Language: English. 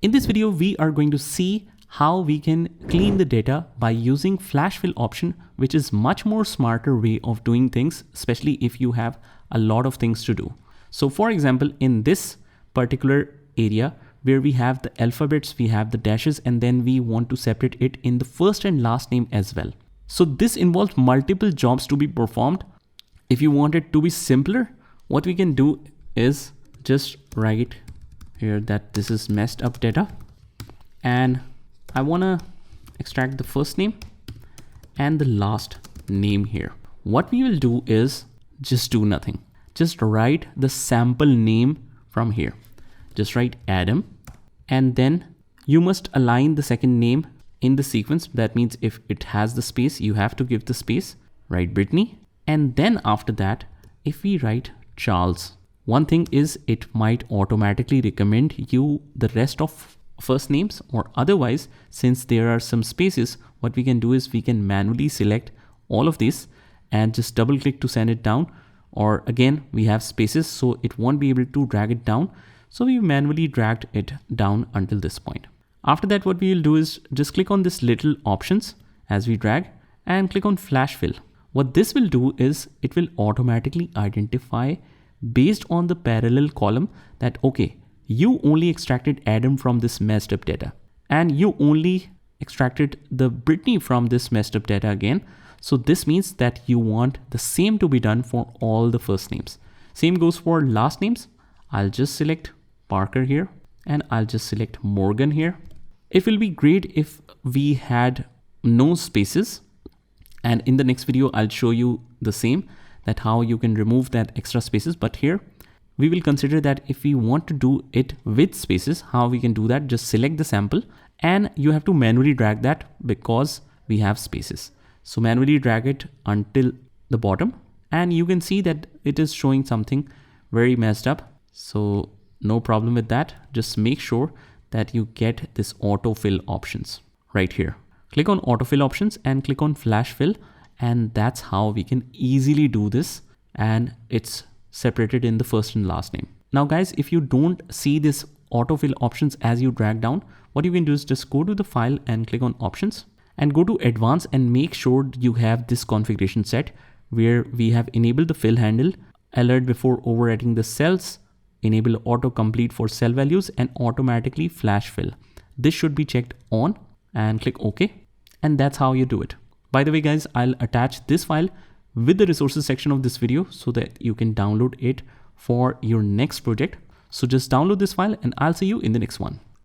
In this video, we are going to see how we can clean the data by using flash fill option, which is much more smarter way of doing things, especially if you have a lot of things to do. So for example, in this particular area where we have the alphabets, we have the dashes, and then we want to separate it in the first and last name as well. So this involves multiple jobs to be performed. If you want it to be simpler, what we can do is just write here that this is messed up data, and I want to extract the first name and the last name here. What we will do is just do nothing. Just write the sample name from here. Just write Adam, and then you must align the second name in the sequence. That means if it has the space, you have to give the space. Write Brittany, and then after that, if we write Charles, one thing is it might automatically recommend you the rest of first names, or otherwise, since there are some spaces, what we can do is we can manually select all of this and just double click to send it down. Or again, we have spaces, so it won't be able to drag it down. So we manually dragged it down until this point. After that, what we will do is just click on this little options as we drag and click on flash fill. What this will do is it will automatically identify based on the parallel column that, okay, you only extracted Adam from this messed up data, and you only extracted the Brittany from this messed up data again. So this means that you want the same to be done for all the first names. Same goes for last names. I'll just select Parker here, and I'll just select Morgan here. It will be great if we had no spaces. And in the next video, I'll show you the same, that how you can remove that extra spaces. But here we will consider that if we want to do it with spaces, how we can do that. Just select the sample, and you have to manually drag that because we have spaces. So manually drag it until the bottom, and you can see that it is showing something very messed up. So no problem with that. Just make sure that you get this autofill options right here. Click on autofill options and click on flash fill. And that's how we can easily do this. And it's separated in the first and last name. Now guys, if you don't see this autofill options as you drag down, what you can do is just go to the file and click on options and go to advanced, and make sure you have this configuration set where we have enabled the fill handle, alert before overwriting the cells, enable autocomplete for cell values, and automatically flash fill. This should be checked on, and click OK. And that's how you do it. By the way, guys, I'll attach this file with the resources section of this video so that you can download it for your next project. So just download this file, and I'll see you in the next one.